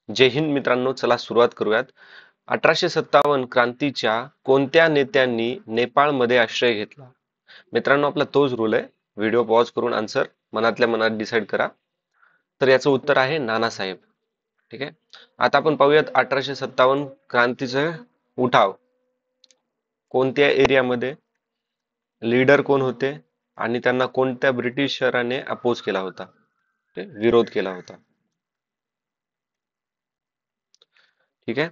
जय हिंद मित्रांनो, चला सुरुवात करूयात. 1857 क्रांतीच्या कोणत्या नेत्यांनी नेपाळमध्ये आश्रय घेतला? मित्रांनो, आपला तोच रूल आहे. व्हिडिओ पॉज करून आन्सर मनातल्या मनात डिसाईड करा. तर याचं उत्तर आहे नानासाहेब. ठीक आहे. आता आपण पाहूयात 1857 क्रांतीचे उठाव कोणत्या एरियामध्ये, लीडर कोण होते आणि त्यांना कोणत्या ब्रिटिशराने अपोज केला होता, विरोध केला होता. ठीक आहे.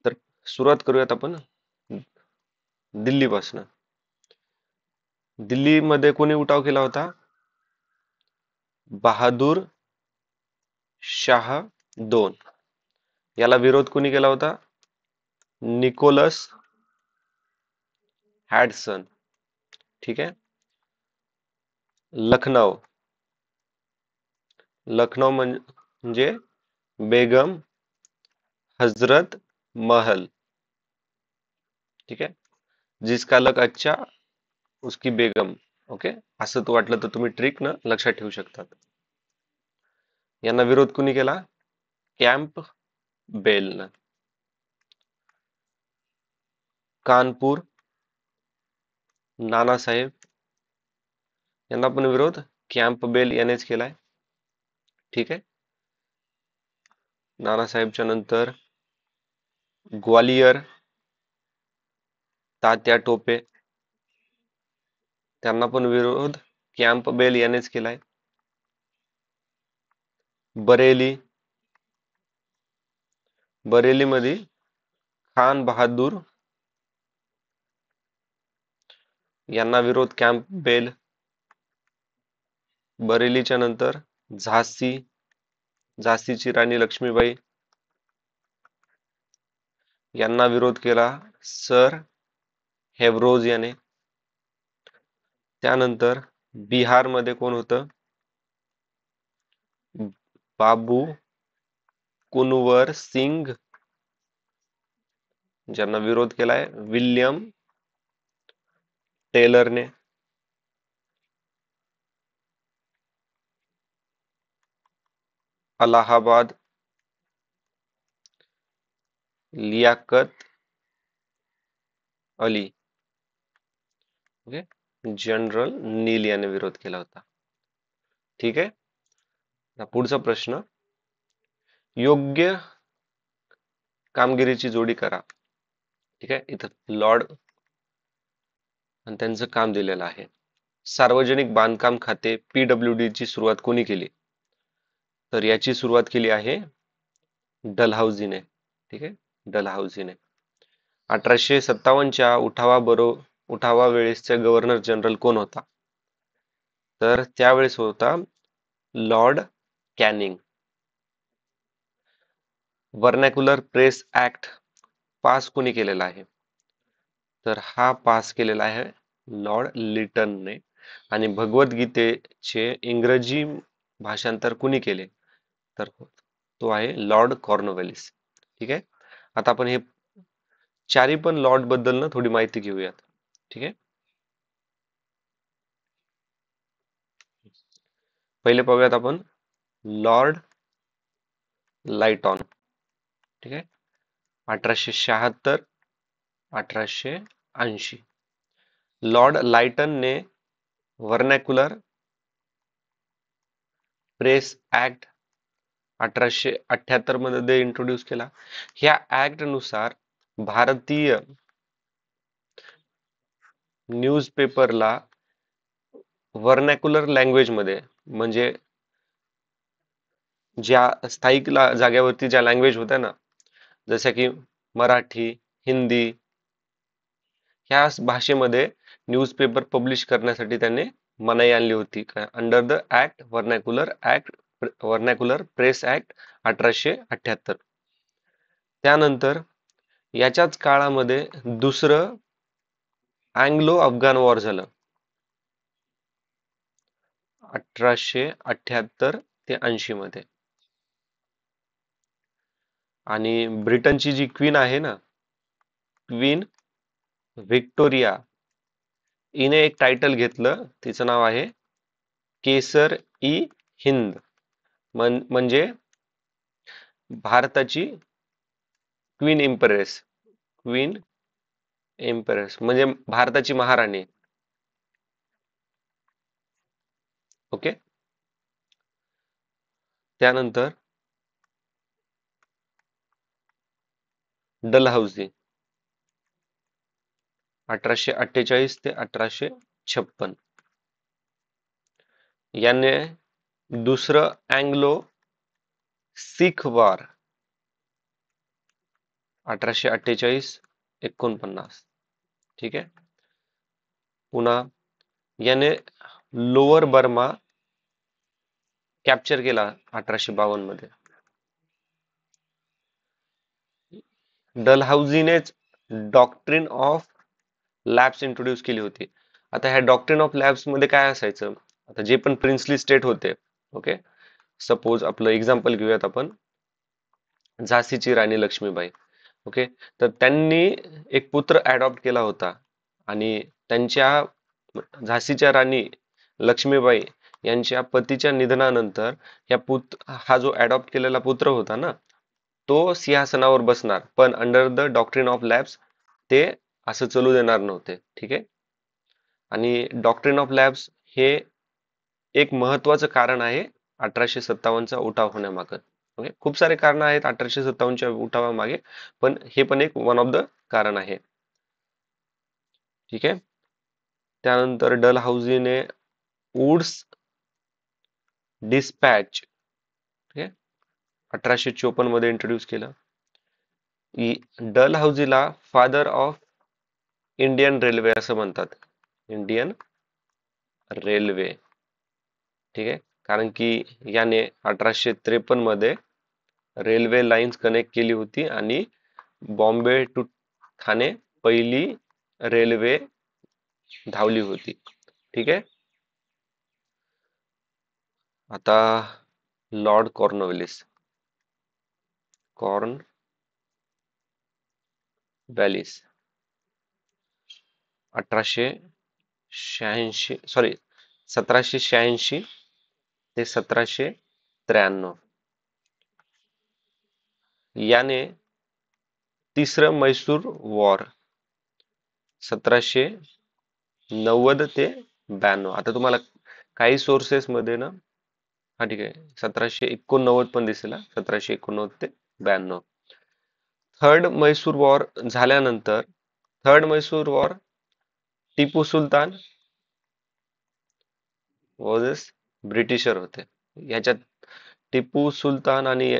तर सुरुवात करूयात आपण दिल्लीपासून. दिल्लीमध्ये कोणी उठाव केला होता? बहादूर शाह दोन. याला विरोध कोणी केला होता? निकोलस हॅडसन. ठीक आहे. लखनौ. लखनौ म्हणजे बेगम हजरत महल. ठीक आहे. जिसका लक अच्छा उसकी बेगम. ओके. असं तो वाटलं तर तुम्ही ट्रिक न लक्षात ठेवू शकतात. यांना विरोध कोणी केला? Camp bell. कानपूर, नानासाहेब यांना पण विरोध कॅम्प बेल यानेच केलाय. ठीक आहे. नानासाहेबच्या नंतर ग्वालियर, तात्या टोपे त्यांना पण विरोध कॅम्प बेल यानेच केलाय. बरेली, बरेली मध्ये खान बहादूर यांना विरोध कॅम्प बेल. बरेलीच्या नंतर झाशी, झाशीची राणी लक्ष्मीबाई यांना विरोध केला सर हेवरोज याने. त्यानंतर बिहार मध्ये कोण होतं? बाबू कुनवर सिंग, ज्यांना विरोध केलाय William टेलरने. Allahabad, Liaquat Ali. Okay. General नील याने विरोध केला होता. ठीक आहे. पुढचा प्रश्न, योग्य कामगिरीची जोडी करा. ठीक आहे. इथं लॉर्ड आणि त्यांचं काम दिलेलं आहे. सार्वजनिक बांधकाम खाते PWD ची सुरुवात कोणी केली? तर याची सुरुवात केली आहे डलहौसीने. ठीक आहे. डलहौसीने 1857च्या उठावा वेळेसचा गव्हर्नर जनरल कोण होता? तर त्यावेळेस होता Lord Canning. Vernacular press act pass कोणी केलेला आहे? तर हा पास केलेला आहे लॉर्ड लिटनने. आणि भगवद्गीतेचे इंग्रजी भाषांतर कुणी केले? तर तो आहे लॉर्ड कॉर्नवेलिस. ठीक आहे. आता आपण हे चारी पण लॉर्ड बद्दल ना थोडी माहिती घेऊयात. ठीक आहे. पहिले पाहूयात आपण लॉर्ड लाइटॉन. ठीक आहे. 1876 1880. लॉर्ड लाइटनने व्हर्नॅक्युलर प्रेस ऍक्ट 1878 मध्ये इंट्रोड्यूस केला. ह्या ऍक्ट नुसार भारतीय न्यूजपेपरला व्हर्नॅक्युलर लँग्वेज मध्ये, म्हणजे ज्या स्थायिक जाग्यावरती ज्या लँग्वेज होत्या ना, जसं की मराठी, हिंदी, ह्या भाषेमध्ये न्यूजपेपर पब्लिश करण्यासाठी त्याने मनाई आणली होती under the act vernacular press act 1878. त्यानंतर याच्याच काळामध्ये दुसरं अँग्लो अफगाण वॉर झालं 1878 ते 80 मध्ये. आणि ब्रिटनची जी क्वीन आहे ना, क्वीन व्हिक्टोरिया, हिने एक टायटल घेतलं, तिचं नाव आहे केसर ई हिंद. म्हणजे भारताची क्वीन एम्प्रेस म्हणजे भारताची महाराणी. ओके. त्यानंतर डलहौसी 1848 ते 1856. याने दुसरं अँग्लो सिख वॉर 1848-49. ठीक आहे. पुन्हा याने लोअर बर्मा कॅप्चर केला 1852 मध्ये. डलहौसीनेच डॉक्ट्रिन ऑफ लॅब्स इंट्रोड्यूस केली होती. आता ह्या डॉक्ट्रिन ऑफ लॅब्स मध्ये काय असायचं, आता जे पण प्रिन्सली स्टेट होते, ओके, सपोज आपलं एक्झाम्पल घेऊयात आपण, झाशीची राणी लक्ष्मीबाई. ओके, तर त्यांनी एक पुत्र अडॉप्ट केला होता आणि त्यांच्या झाशीच्या राणी लक्ष्मीबाई यांच्या पतीच्या निधनानंतर हा जो अडॉप्ट केलेला पुत्र होता ना, तो सिंहासनावर बसणार, पण under the doctrine of labs ते असं चलू देणार नव्हते. ठीक आहे. आणि डॉक्ट्रिन ऑफ लॅब्स हे एक महत्वाचं कारण आहे 1857चा उठाव होण्यामागे. ओके, खूप सारे कारण आहेत 1857च्या उठावामागे, पण हे पण एक वन ऑफ द कारण आहे. ठीक आहे. त्यानंतर डलहौसीने वुड्स डिस्पॅच 1854 मध्ये इंट्रोड्यूस केलं. डलहौसीला फादर ऑफ इंडियन रेल्वे असं म्हणतात. Indian railway. ठीक आहे, कारण की याने 1853 मध्ये रेल्वे लाईन्स कनेक्ट केली होती आणि बॉम्बे टू ठाणे पहिली रेल्वे धावली होती. ठीक आहे. आता लॉर्ड कॉर्नवॅलिस 1786 ते 1793. याने तिसरं म्हैसूर वॉर 1790 ते 92. आता तुम्हाला काही सोर्सेस मध्ये ना, हा ठीक आहे, 1789 पण दिसेल, 1789 ते 92. थर्ड म्हैसूर वॉर झाल्यानंतर, third Mysore war Tipu Sultan versus britisher होते. याच्यात टिपू सुलतान आणि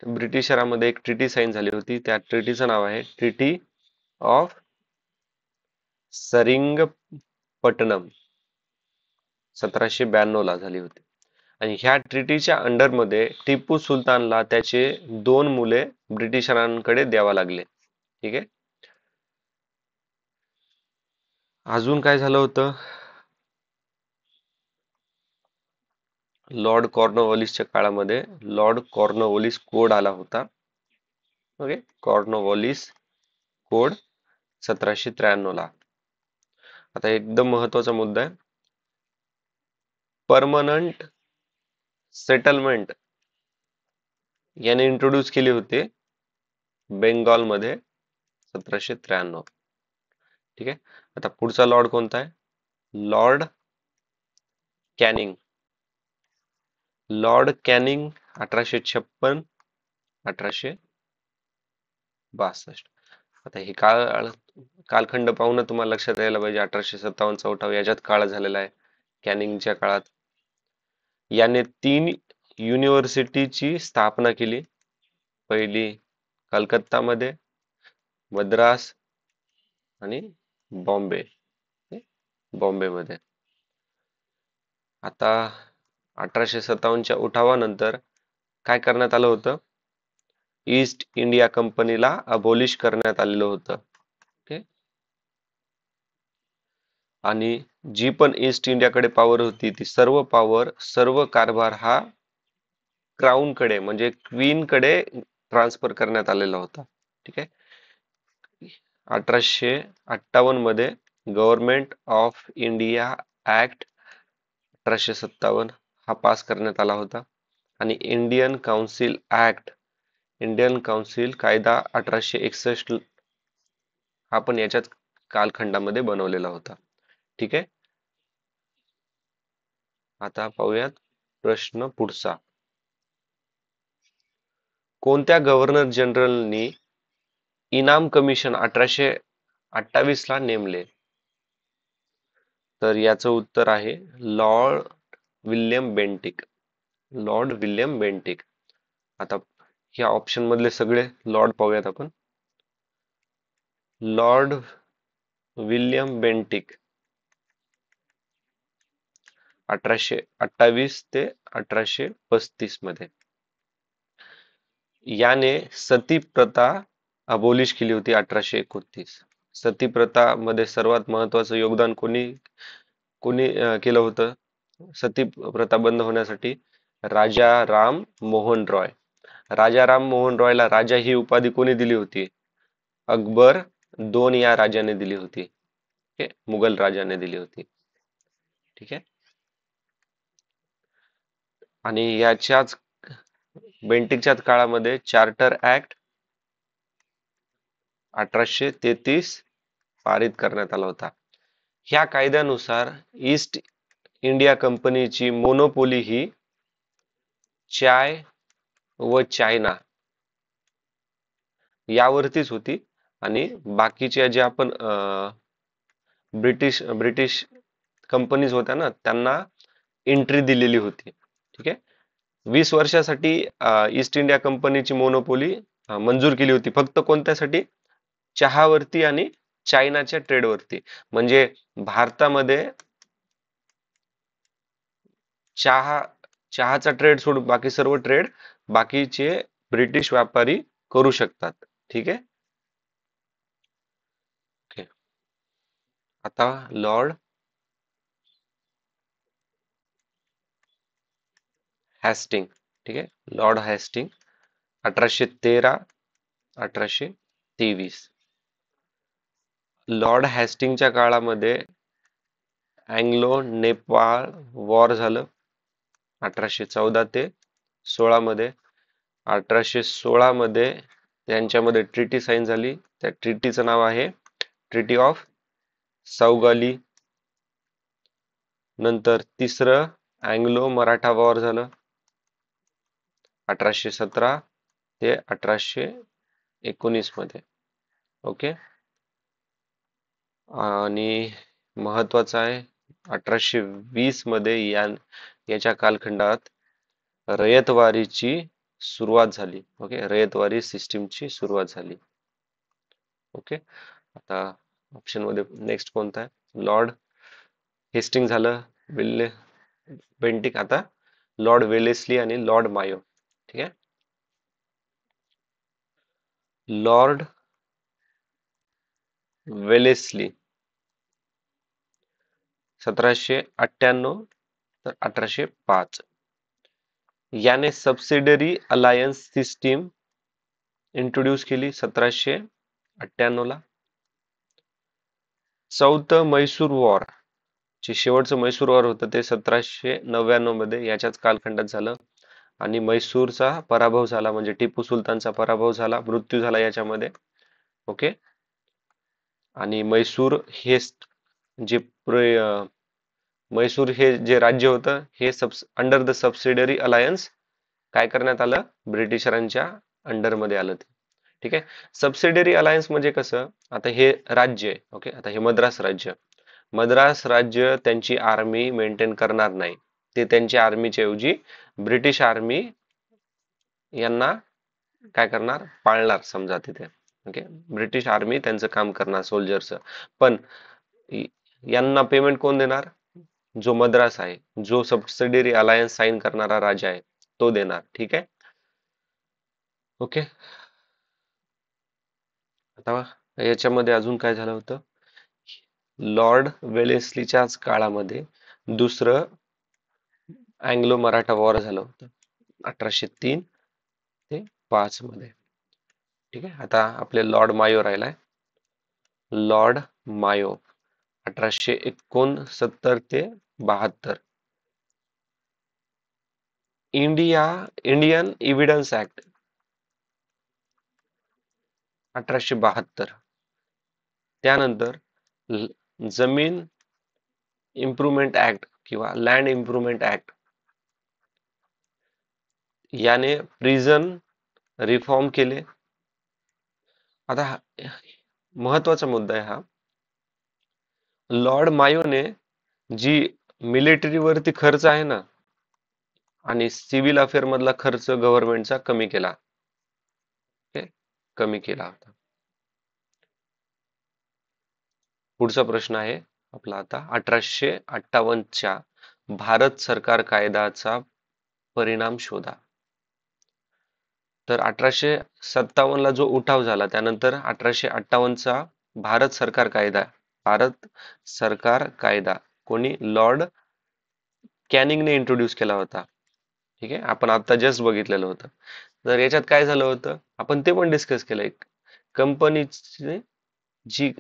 ब्रिटिशरांमध्ये एक ट्रिटी साईन झाली होती. त्या ट्रिटीचं नाव आहे ट्रिटी ऑफ सरिंगपट्टणम 1792 ला झाली होती. आणि ह्या ट्रिटीच्या अंडरमध्ये टिपू सुलतानला त्याचे 2 मुले ब्रिटिशरांकडे द्यावा लागले. ठीक आहे. अजून काय झालं होतं, लॉर्ड कॉर्नवॉलिसच्या काळामध्ये लॉर्ड कॉर्नवॉलिस कोड आला होता. ओके, कॉर्नवॉलिस कोड 1793 ला. आता एकदम महत्वाचा मुद्दा आहे, परमनंट सेटलमेंट याने इंट्रोड्यूस केले होते बेंगॉल मध्ये 1793. ठीक आहे. आता पुढचा लॉर्ड कोणता आहे, लॉर्ड कॅनिंग. Lord Canning 1856 1862. आता हे कालखंड पाहून तुम्हाला लक्षात यायला पाहिजे 1857चा उठाव याच्यात काळ झालेला आहे. कॅनिंगच्या काळात याने 3 युनिव्हर्सिटीची स्थापना केली. पहिली कलकत्तामध्ये, मद्रास आणि बॉम्बे मध्ये. आता 1857च्या उठावानंतर काय करण्यात आलं होतं, ईस्ट इंडिया कंपनीला अबोलिश करण्यात आलेलं होतं. ओके, आणि जी पण ईस्ट इंडियाकडे पॉवर होती ती सर्व पॉवर, सर्व कारभार हा क्राऊन कडे म्हणजे क्वीन कडे ट्रान्सफर करण्यात आलेला होता. ठीक आहे. 1858 मध्ये गव्हर्नमेंट ऑफ इंडिया ऍक्ट 1857 हा पास करण्यात आला होता आणि Indian council act Indian council कायदा 1861 हा पण याच्याच कालखंडामध्ये बनवलेला होता. ठीक आहे. आता पाहूयात प्रश्न पुढचा. कोणत्या गव्हर्नर जनरलनी इनाम कमिशन 1828 ला नेमले? तर याचं उत्तर आहे Lord William Bentinck. Lord William Bentinck. आता ह्या ऑप्शन मधले सगळे लॉर्ड पाहूयात आपण. लॉर्ड विल्यम बेंटिक 1828 ते 1835 मध्ये. याने सती प्रथा अबोलिश केली होती 1829. सती प्रथा मध्ये सर्वात महत्वाचं योगदान कोणी कोणी केलं होतं सती प्रथा बंद होण्यासाठी? राजा राम मोहन रॉय. राजा राम मोहन रॉयला राजा ही उपाधी कोणी दिली होती? अकबर दोन या राजाने दिली होती. ठीक आहे, मुघल राजाने दिली होती. ठीक आहे. आणि याच्याच बेंटिकच्याच काळामध्ये चार्टर ऍक्ट 1833 पारित करण्यात आला होता. ह्या कायद्यानुसार ईस्ट इंडिया कंपनीची मोनोपोली ही चाय व चायना यावरतीच होती आणि बाकीच्या ज्या आपण ब्रिटिश ब्रिटिश कंपनीज होत्या ना त्यांना एंट्री दिलेली होती. ठीक आहे. 20 वर्षासाठी ईस्ट इंडिया कंपनीची मोनोपोली मंजूर केली होती. फक्त कोणत्यासाठी? चहावरती आणि चायनाच्या ट्रेडवरती. म्हणजे भारतामध्ये चहा चहाचा ट्रेड सोडून बाकी सर्व ट्रेड बाकीचे ब्रिटिश व्यापारी करू शकतात. ठीक आहे. ओके. आता लॉर्ड हॅस्टिंग. ठीक आहे. लॉर्ड हॅस्टिंग 1813 1823. लॉर्ड हॅस्टिंगच्या काळामध्ये अँग्लो नेपाळ वॉर झालं 1814 ते 16 मध्ये. 1816 मध्ये यांच्यामध्ये ट्रिटी साइन झाली. त्या ट्रिटीचं नाव आहे ट्रिटी ऑफ सौगाली. नंतर तिसरं अँग्लो मराठा वॉर झालं 1817 ते 1819 मध्ये. ओके. आणि महत्वाचं आहे 1820 मध्ये याच्या कालखंडात रयतवारीची सुरुवात झाली. ओके. रयतवारी सिस्टीमची सुरुवात झाली. ओके. आता ऑप्शन मध्ये नेक्स्ट कोणता आहे? लॉर्ड हेस्टिंग झालं, विल्ले बेंटिक. आता लॉर्ड वेलेस्ली आणि लॉर्ड मायो. ठीक आहे. लॉर्ड वेलेस्ली 1798 तर 1805. याने सबसिडरी अलायन्स सिस्टीम इंट्रोड्यूस केली 1798 ला. चौथं म्हैसूर वॉर जे शेवटचं म्हैसूर वॉर होतं ते 1799 मध्ये याच्याच कालखंडात झालं आणि म्हैसूरचा पराभव झाला. म्हणजे टिपू सुलतानचा पराभव झाला, मृत्यू झाला याच्यामध्ये. ओके. आणि म्हैसूर हे जे म्हैसूर हे जे राज्य होतं हे अंडर द सबसिडरी अलायन्स काय करण्यात आलं? ब्रिटिशरांच्या अंडर मध्ये आलं ते. ठीक आहे. सबसिडरी अलायन्स म्हणजे कसं? आता हे राज्य आहे. ओके. आता हे मद्रास राज्य. मद्रास राज्य त्यांची आर्मी मेंटेन करणार नाही. ते त्यांच्या आर्मीच्या ऐवजी ब्रिटिश आर्मी यांना काय करणार? पाळणार समजा तिथे. ओके. ब्रिटिश आर्मी त्यांचं काम करणार सोल्जरचं. पण यांना पेमेंट कोण देणार? जो मद्रास आहे, जो सबसिडरी अलायन्स साइन करणारा राजा आहे तो देणार. ठीक आहे. ओके. आता याच्यामध्ये अजून काय झालं होतं? लॉर्ड वेलेस्लीच्याच काळामध्ये दुसरं अँग्लो मराठा वॉर झालं होतं 1803 ते 5 मध्ये. ठीक आहे. आता आपले लॉर्ड मायो राहिलाय. लॉर्ड मायो 1869 ते 72. Indian evidence act 1872. त्यानंतर जमीन इम्प्रुव्हमेंट ऍक्ट किंवा लँड इम्प्रुव्हमेंट ऍक्ट याने प्रिझन रिफॉर्म केले. आता महत्वाचा मुद्दा आहे हा. लॉर्ड मायोने जी मिलिटरीवरती खर्च आहे ना आणि सिव्हिल अफेअर मधला खर्च गव्हर्नमेंटचा कमी केला. कमी केला होता. पुढचा प्रश्न आहे आपला आता 1858च्या भारत सरकार कायद्याचा परिणाम शोधा. तर 1857ला जो उठाव झाला त्यानंतर 1858चा भारत सरकार कायदा कोणी लॉर्ड कॅनिंगने इंट्रोड्यूस केला होता. ठीक आहे, आपण आता जस्ट बघितलेलं होतं. तर याच्यात काय झालं होतं आपण ते पण डिस्कस केलं. एक कंपनीची जी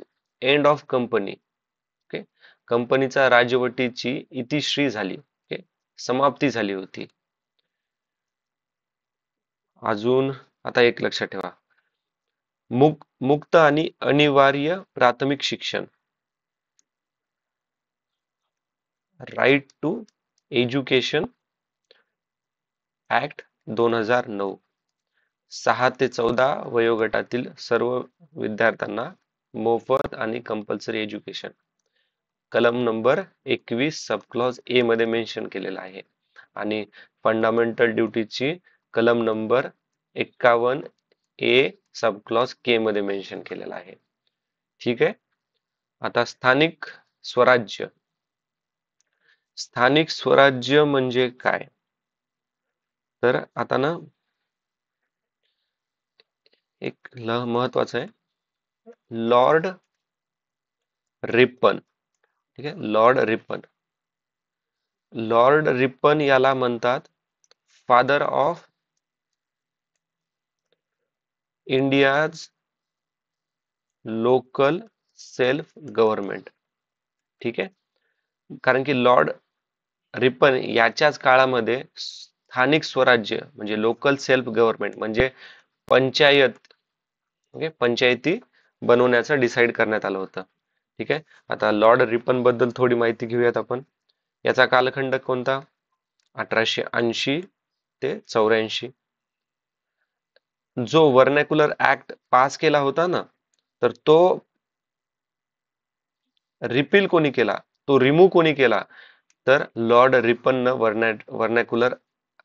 एंड ऑफ कंपनी, ओके, कंपनीचा राजवटीची इतिश्री झाली, ओके, समाप्ती झाली होती. अजून आता एक लक्षात ठेवा, मुक्त आणि अनिवार्य प्राथमिक शिक्षण, राईट टू एज्युकेशन ऍक्ट 2009, 6 ते 14 वयोगटातील सर्व विद्यार्थ्यांना मोफत आणि कंपल्सरी एज्युकेशन, कलम नंबर 21 सब क्लॉज ए मध्ये मेन्शन केलेला आहे. आणि फंडामेंटल ड्युटीची कलम नंबर 51 ए सब क्लॉज के मध्ये मेन्शन केलेला आहे. ठीक आहे. आता स्थानिक स्वराज्य. स्थानिक स्वराज्य म्हणजे काय? तर आता ना एक महत्वाचं आहे, लॉर्ड रिपन. ठीक आहे, लॉर्ड रिपन. लॉर्ड रिपन याला म्हणतात father of India's local self government. ठीक आहे, कारण की लॉर्ड रिपन याच्याच काळामध्ये स्थानिक स्वराज्य म्हणजे लोकल सेल्फ गव्हर्नमेंट म्हणजे पंचायत, ओके, पंचायती बनवण्याचं डिसाईड करण्यात आलं होतं. ठीक आहे, आता लॉर्ड रिपन बद्दल थोडी माहिती घेऊयात आपण. याचा कालखंड कोणता? 1880 ते 84. जो व्हर्नॅक्युलर ऍक्ट पास केला होता ना, तर तो रिपील कोणी केला, तो रिमूव्ह कोणी केला, तर Lord Ripon vernacular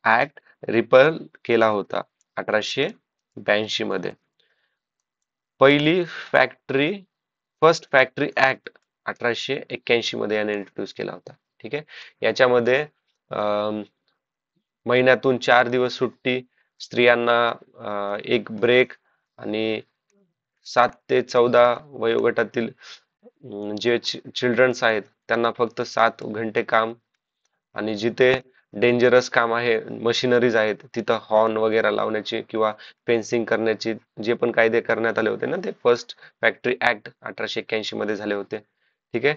act ripple केला होता 1882 मध्ये. पहिली फर्स्ट फॅक्टरी ऍक्ट 1881 मध्ये याने इंट्रोड्यूस केला होता. ठीक आहे, याच्यामध्ये महिन्यातून 4 दिवस सुट्टी, स्त्रियांना एक ब्रेक आणि 7 ते 14 वयोगटातील जे चिल्ड्रन्स आहेत त्यांना फक्त 7 घंटे काम, आणि जिथे डेंजरस काम आहे, मशिनरीज आहेत, तिथं हॉर्न वगैरे लावण्याची किंवा फेन्सिंग करण्याची जे पण कायदे करण्यात आले होते ना, ते फर्स्ट फॅक्टरी ऍक्ट 1881 मध्ये झाले होते. ठीक आहे,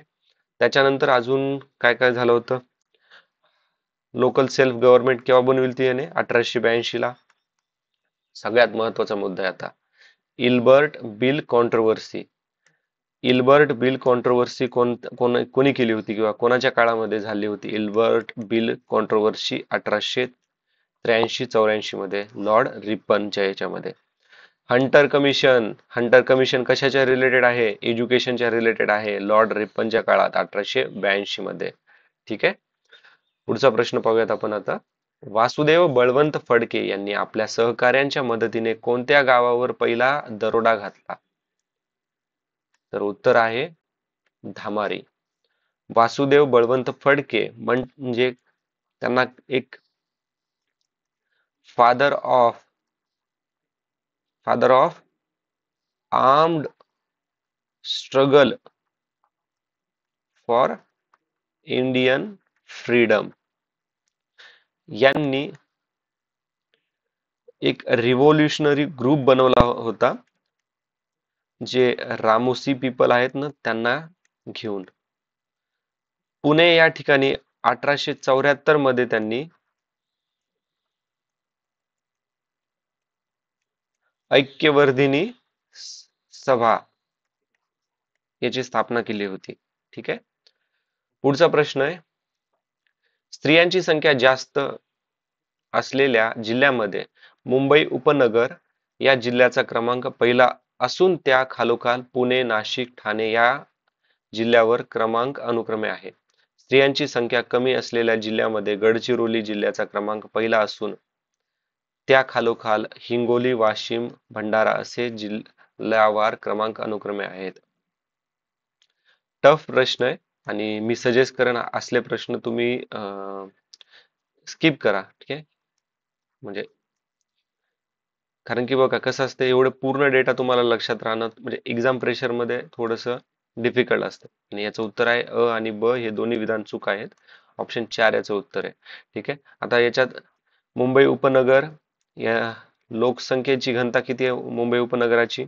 त्याच्यानंतर अजून काय काय झालं होतं? लोकल सेल्फ गव्हर्नमेंट केव्हा बनविली ती याने? 1882 ला. सगळ्यात महत्वाचा मुद्दा आहे आता, Ilbert bill controversy. Ilbert bill controversy कोणी केली होती किंवा कोणाच्या काळामध्ये झाली होती? इल्बर्ट बिल कॉन्ट्रोवर्सी 1883-84 मध्ये लॉर्ड रिपनच्या याच्यामध्ये. हंटर कमिशन कशाच्या रिलेटेड आहे? एज्युकेशनच्या रिलेटेड आहे, लॉर्ड रिपनच्या काळात 1882 मध्ये. ठीक आहे, पुढचा प्रश्न पाहूयात आपण आता. वासुदेव बळवंत फडके यांनी आपल्या सहकाऱ्यांच्या मदतीने कोणत्या गावावर पहिला दरोडा घातला? तर उत्तर आहे धामारी. वासुदेव बळवंत फडके म्हणजे त्यांना एक father of armed struggle for Indian freedom यांनी एक रिव्होल्युशनरी ग्रुप बनवला होता, जे रामोसी पीपल आहेत ना त्यांना घेऊन. पुणे या ठिकाणी 1874 मध्ये त्यांनी ऐक्यवर्धिनी सभा याची स्थापना केली होती. ठीक आहे. पुढचा प्रश्न आहे, स्त्रियांची संख्या जास्त असलेल्या जिल्ह्यामध्ये मुंबई उपनगर या जिल्ह्याचा क्रमांक पहिला असून त्या खालोखाल पुणे, नाशिक, ठाणे या जिल्ह्यावर क्रमांक अनुक्रमे आहे. स्त्रियांची संख्या कमी असलेल्या जिल्ह्यामध्ये गडचिरोली जिल्ह्याचा क्रमांक पहिला असून त्या खालोखाल हिंगोली, वाशिम, भंडारा असे जिल्ह्यावार क्रमांक अनुक्रमे आहेत. टफ प्रश्न आहे आणि मी सजेस्ट करेन असले प्रश्न तुम्ही स्किप करा. ठीक आहे. म्हणजे कारण की बघा कसं असतं, एवढं पूर्ण डेटा तुम्हाला लक्षात राहणं म्हणजे एक्झाम प्रेशर मध्ये थोडस डिफिकल्ट असतं. आणि याचं उत्तर आहे अ आणि ब हे दोन्ही विधान चूक आहेत. ऑप्शन 4 याचं उत्तर आहे. ठीक आहे. आता याच्यात मुंबई उपनगर या लोकसंख्येची घनता किती आहे मुंबई उपनगराची,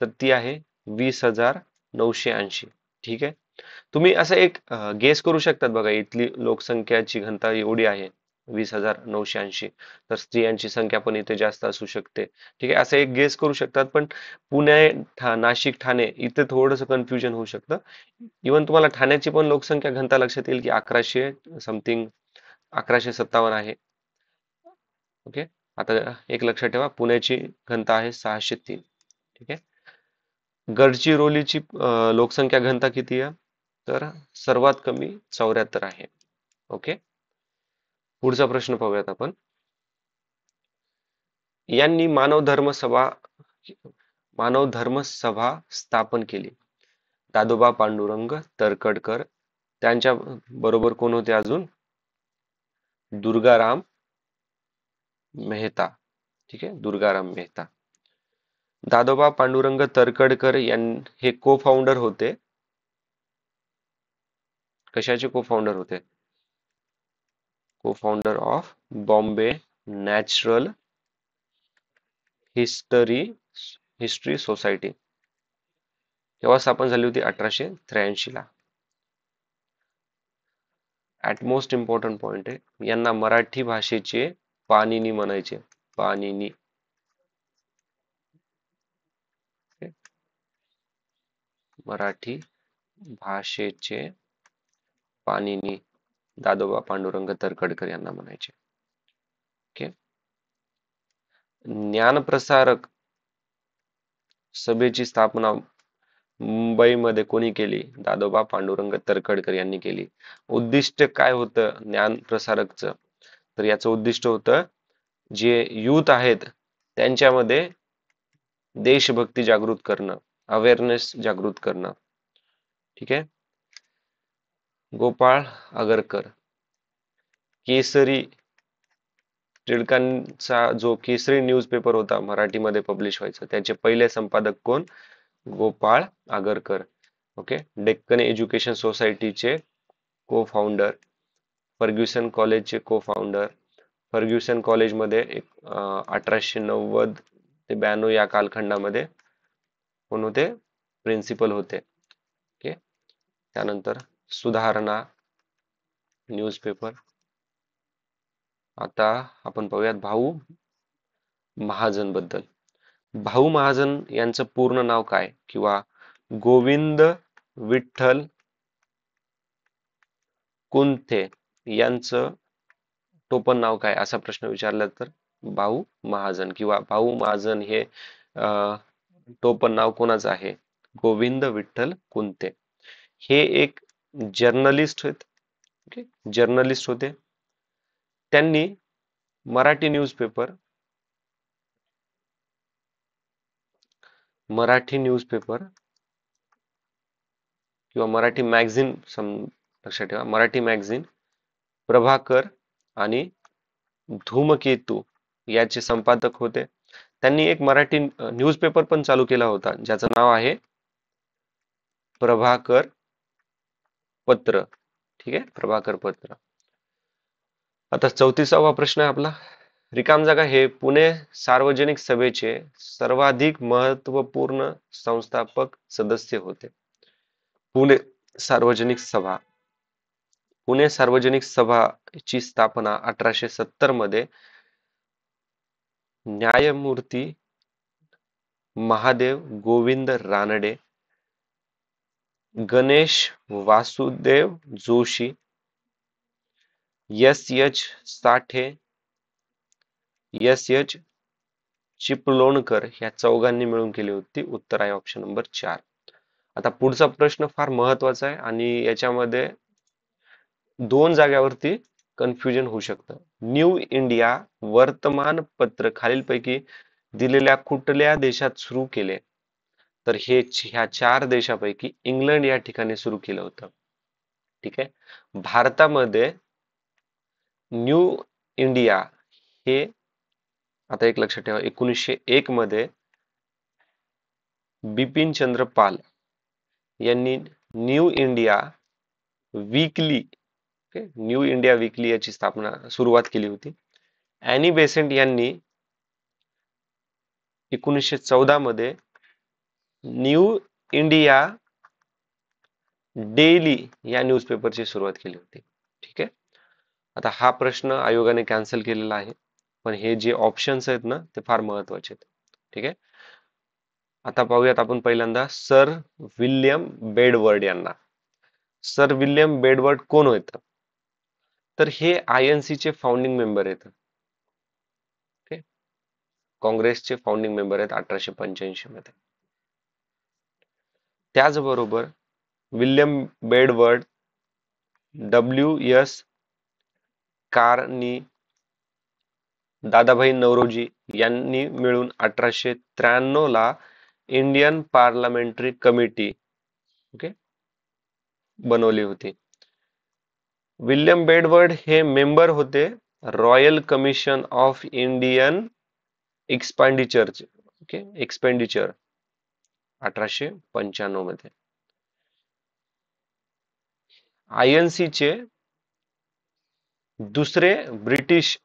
तर ती आहे 20,980. ठीक आहे. तुम्ही असं एक गेस करू शकतात बघा, इथली लोकसंख्याची घनता एवढी आहे 20,980, तर स्त्रियांची संख्या पण इथे जास्त असू शकते. ठीक आहे. असं एक गेस करू शकतात. पण पुणे, नाशिक, ठाणे इथे थोडंसं कन्फ्युजन होऊ शकतं. इवन तुम्हाला ठाण्याची पण लोकसंख्या घनता लक्षात येईल की 1100 समथिंग 1157 आहे. ओके. आता एक लक्षात ठेवा, पुण्याची घनता आहे 603. ठीक आहे. गडचिरोलीची लोकसंख्या घनता किती आहे, तर सर्वात कमी 74 आहे. ओके. पुढचा प्रश्न पाहूयात आपण. यांनी मानव धर्म सभा स्थापन केली. दादोबा पांडुरंग तरखडकर, त्यांच्या बरोबर कोण होते अजून, दुर्गाराम मेहता. ठीक आहे. दुर्गाराम मेहता. दादोबा पांडुरंग तरखडकर हे को फाउंडर होते. कशाचे को फाउंडर होते, को founder of Bombay natural history society. केव्हा स्थापन झाली होती, 1883 ला. ऍट मोस्ट इम्पॉर्टंट पॉइंट आहे, यांना मराठी भाषेचे पाणिनी म्हणायचे. पाणिनी. मराठी भाषेचे पाणिनी दादोबा पांडुरंग तरखडकर यांना म्हणायचे. ओके. ज्ञानप्रसारक सभेची स्थापना मुंबईमध्ये कोणी केली, दादोबा पांडुरंग तरखडकर यांनी केली. उद्दिष्ट काय होतं ज्ञानप्रसारकचं, तर याचं उद्दिष्ट होतं जे यूथ आहेत त्यांच्यामध्ये देशभक्ती जागृत करणं, अवेअरनेस जागृत करणं. ठीक आहे. गोपाळ आगरकर, केसरी, टिळकांचा जो केसरी न्यूजपेपर होता मराठीमध्ये पब्लिश व्हायचा, त्याचे पहिले संपादक कोण, गोपाळ आगरकर. ओके. डेक्कन एज्युकेशन सोसायटीचे को फाउंडर, फर्ग्युसन कॉलेजचे को फाउंडर. फर्ग्युसन कॉलेजमध्ये 1890 ते 92 या कालखंडामध्ये कोण होते, प्रिन्सिपल होते. ओके. त्यानंतर सुधारणा न्यूजपेपर. आता आपण पाहूयात भाऊ महाजन बद्दल. भाऊ महाजन यांचं पूर्ण नाव काय, किंवा गोविंद विठ्ठल कुंथे यांचं टोपण नाव काय, असा प्रश्न विचारला तर भाऊ महाजन, किंवा भाऊ महाजन हे टोपण नाव कोणाचं आहे, गोविंद विठ्ठल कुंथे. हे एक जर्नलिस्ट होते. ओके. जर्नलिस्ट होते. त्यांनी मराठी न्यूजपेपर किंवा मराठी मॅगझिन, लक्षात ठेवा, मराठी मॅगझिन प्रभाकर आणि धूमकेतू याचे संपादक होते. त्यांनी एक मराठी न्यूजपेपर पण चालू केला होता ज्याचं नाव आहे प्रभाकर पत्र. ठीक आहे. प्रभाकर पत्र. आता 34वा प्रश्न आहे आपला. रिकाम जागा हे पुणे सार्वजनिक सभेचे सर्वाधिक महत्वपूर्ण संस्थापक सदस्य होते. पुणे सार्वजनिक सभा. पुणे सार्वजनिक सभाची स्थापना 1870 मध्ये न्यायमूर्ती महादेव गोविंद रानडे, गणेश वासुदेव जोशी, एस साठे, एस चिपळूणकर ह्या चौघांनी मिळून केली होती. उत्तर आहे ऑप्शन नंबर 4. आता पुढचा प्रश्न फार महत्वाचा आहे आणि याच्यामध्ये दोन जाग्यावरती कन्फ्युजन होऊ शकतं. न्यू इंडिया वर्तमानपत्र खालीलपैकी दिलेल्या कुठल्या देशात सुरू केले? तर हे ह्या 4 देशापैकी इंग्लंड या ठिकाणी सुरू केलं होतं. ठीक आहे. भारतामध्ये न्यू इंडिया हे, आता एक लक्षात ठेवा, 1901 मध्ये बिपिन चंद्र पाल यांनी new India weekly new India weekly याची सुरुवात केली होती. अॅनी बेसेंट यांनी 1914 मध्ये न्यू इंडिया डेली या न्यूजपेपरची सुरुवात केली होती. ठीक आहे. आता हा प्रश्न आयोगाने कॅन्सल केलेला आहे, पण हे जे ऑप्शन्स आहेत ना ते फार महत्वाचे आहेत. ठीक आहे. आता पाहूयात आपण पहिल्यांदा सर विल्यम बेडवर्ड यांना. सर विल्यम बेडवर्ड कोण होतं? तर हे INC चे फाउंडिंग मेंबर आहेत. काँग्रेसचे फाउंडिंग मेंबर आहेत 1885 मध्ये. त्याचबरोबर विल्यम बेडवर्ड, WS कार्नी, दादाभाई नौरोजी यांनी मिळून 1893 ला इंडियन पार्लमेंटरी कमिटी बनवली होती. विल्यम बेडवर्ड हे मेंबर होते royal commission of Indian expenditure 1895 मध्ये. INC चे दुसरे ब्रिटिश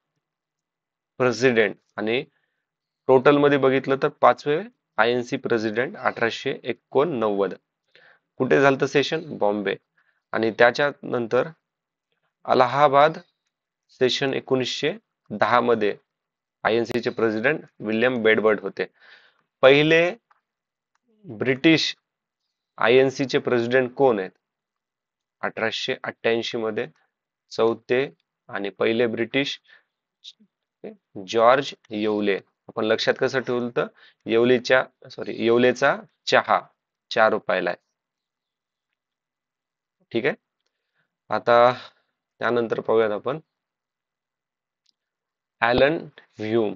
प्रेसिडेंट आणि टोटल मध्ये बघितलं तर 5वे INC प्रेसिडेंट 1889. कुठे झालं सेशन? बॉम्बे. आणि त्याच्या नंतर अलाहाबाद सेशन 1910 मध्ये INC चे प्रेसिडेंट विल्यम बेडवर्ड होते. पहिले ब्रिटिश INC चे प्रेसिडेंट कोण आहेत? 1888 मध्ये चौथे आणि पहिले ब्रिटिश जॉर्ज येवले. आपण लक्षात कसं ठेवलं तर येवलेचा चहा 4 रुपयाला आहे. ठीक आहे. आता त्यानंतर पाहूयात आपण ॲलन ह्यूम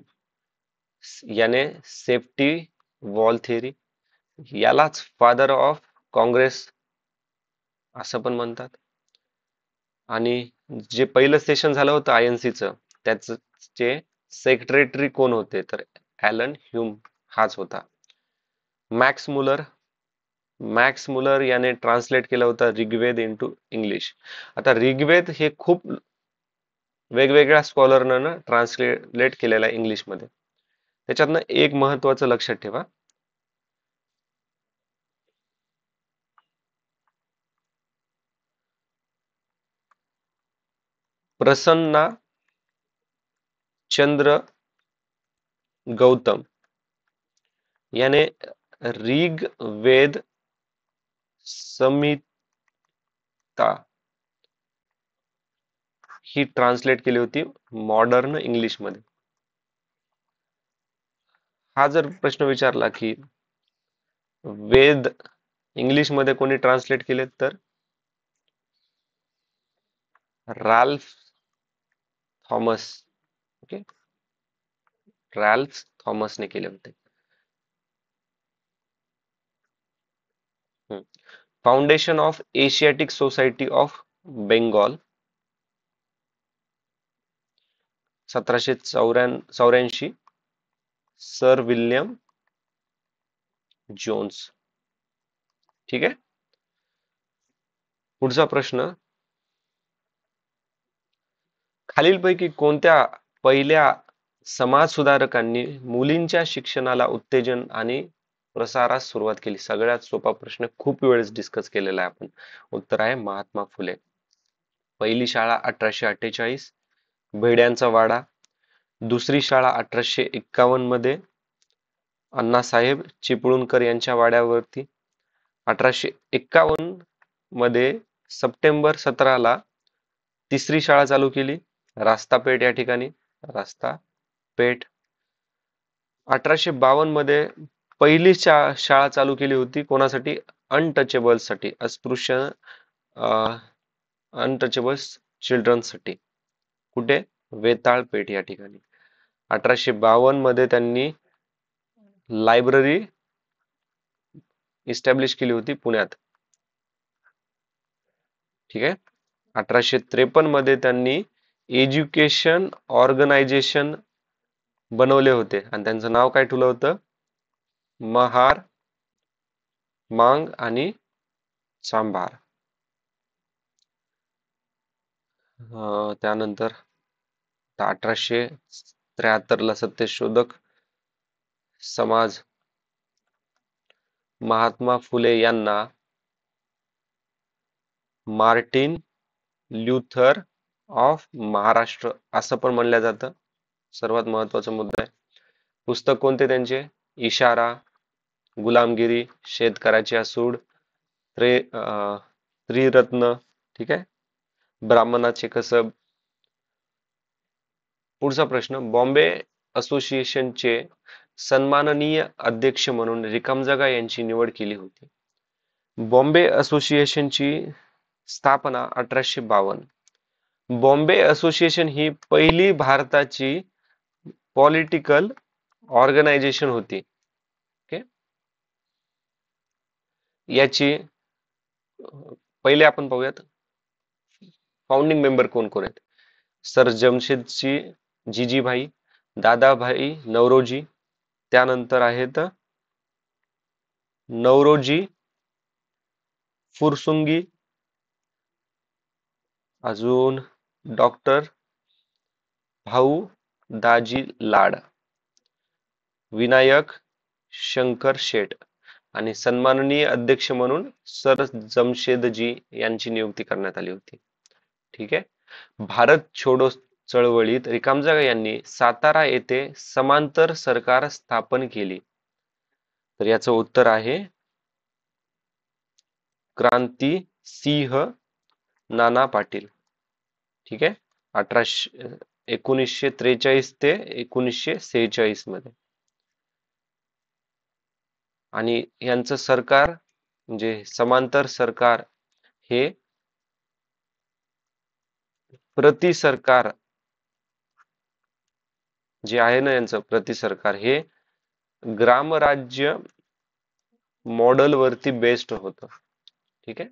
याने सेफ्टी वॉल थिअरी, यालाच फादर ऑफ काँग्रेस असं पण म्हणतात. आणि जे पहिलं सेशन झालं होतं INC त्याचे सेक्रेटरी कोण होते? तर ॲलन ह्यूम हाच होता. मॅक्स मुलर याने ट्रान्सलेट केला होता ऋग्वेद इंटू इंग्लिश. आता ऋग्वेद हे खूप वेगवेगळ्या स्कॉलरनं ट्रान्सलेट केलेला आहे इंग्लिश मध्ये. त्याच्यातनं एक महत्वाचं लक्षात ठेवा, प्रसन्ना चंद्र गौतम याने ऋग्वेद संहिता ही ट्रान्सलेट केली होती मॉडर्न इंग्लिश मध्ये. हा जर प्रश्न विचारला की वेद इंग्लिश मध्ये कोणी ट्रान्सलेट केले तर राल्फ थॉमस. ओके, रॅल्फ थॉमसने केले होते. Foundation of Asiatic Society of Bengal 1784 sir William Jones. ठीक आहे. पुढचा प्रश्न, खालीलपैकी कोणत्या पहिल्या समाज सुधारकांनी मुलींच्या शिक्षणाला उत्तेजन आणि प्रसारास सुरुवात केली? सगळ्यात सोपा प्रश्न, खूप वेळेस डिस्कस केलेला आहे आपण. उत्तर आहे महात्मा फुले. पहिली शाळा 1848 भेड्यांचा वाडा, दुसरी शाळा 1851 मध्ये अण्णासाहेब चिपळूणकर यांच्या वाड्यावरती. 1851 मध्ये सप्टेंबर 17 तिसरी शाळा चालू केली, रास्तापेठ या ठिकाणी. रास्तापेठ. 1852 मध्ये पहिली शाळा चालू केली होती कोणासाठी? अनटचेबल्स साठी, अस्पृश्य अनटचेबल्स चिल्ड्रन्ससाठी. कुठे? वेताळपेठ या ठिकाणी. 1852 मध्ये त्यांनी लायब्ररी इस्टॅब्लिश केली होती पुण्यात. ठीक आहे. 1853 मध्ये त्यांनी एज्युकेशन ऑर्गनायझेशन बनवले होते आणि त्यांचं नाव काय ठेवलं होतं? महार, मांग आणि चांभार. त्यानंतर 1873 ला सत्यशोधक समाज महात्मा फुले यांना मार्टिन ल्युथर ऑफ महाराष्ट्र असं पण म्हणलं जातं. सर्वात महत्वाचा मुद्दा आहे. पुस्तक कोणते त्यांचे? इशारा, गुलामगिरी, शेतकऱ्याची असूड, त्रिरत्न. ठीक आहे. ब्राह्मणाचे कसब. पुढचा प्रश्न, बॉम्बे असोसिएशनचे सन्माननीय अध्यक्ष म्हणून रिकामजगा यांची निवड केली होती. बॉम्बे असोसिएशनची स्थापना 1852. बॉम्बे असोसिएशन ही पहिली भारताची पॉलिटिकल ऑर्गनायझेशन होती. ओके. याची पहिले आपण पाहूयात फाउंडिंग मेंबर कोण कोण आहेत. सर जमशेदजी जीजीभाई, दादाभाई नवरोजी, त्यानंतर आहेत नवरोजी फुरसुंगी, अजून डॉक्टर भाऊ दाजी लाड, विनायक शंकर शेठ आणि सन्माननीय अध्यक्ष म्हणून सर जमशेदजी यांची नियुक्ती करण्यात आली होती. ठीक आहे. भारत छोडो चळवळीत रिकामजगा यांनी सातारा येथे समांतर सरकार स्थापन केली. तर याचं उत्तर आहे क्रांती सिंह नाना पाटील. ठीक आहे. 1943 ते 1946 मध्ये. आणि यांचं सरकार म्हणजे समांतर सरकार हे प्रति सरकार जे आहे ना, यांचं प्रति सरकार हे ग्रामराज्य मॉडेल वरती बेस्ड होतं. ठीक आहे.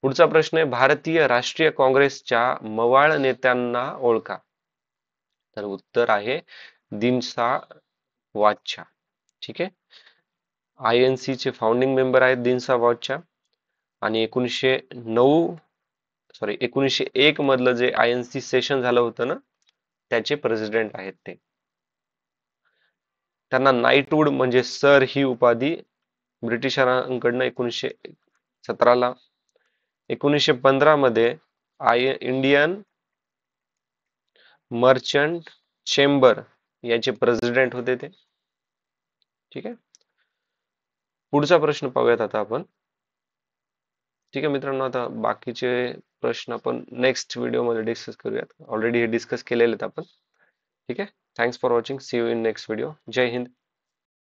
पुढचा प्रश्न आहे, भारतीय राष्ट्रीय काँग्रेसच्या मवाळ नेत्यांना ओळखा. तर उत्तर आहे दिनसा वाच्छा. ठीक आहे. INC चे फाउंडिंग मेंबर आहेत दिनसा वाच्छा आणि 1901 मधलं जे INC सेशन झालं होतं ना, त्याचे प्रेसिडेंट आहेत ते. त्यांना नाईटवूड म्हणजे सर ही उपाधी ब्रिटिशांकडनं 1917 ला. 1915 मध्ये इंडियन मर्चंट चेंबर याचे प्रेसिडेंट होते ते. ठीक आहे. पुढचा प्रश्न पाहूयात आता आपण. ठीक आहे मित्रांनो, आता बाकीचे प्रश्न आपण नेक्स्ट व्हिडिओमध्ये डिस्कस करूयात. ऑलरेडी हे डिस्कस केलेले आहेत आपण. ठीक आहे. Thanks for watching. See you in next video. जय हिंद.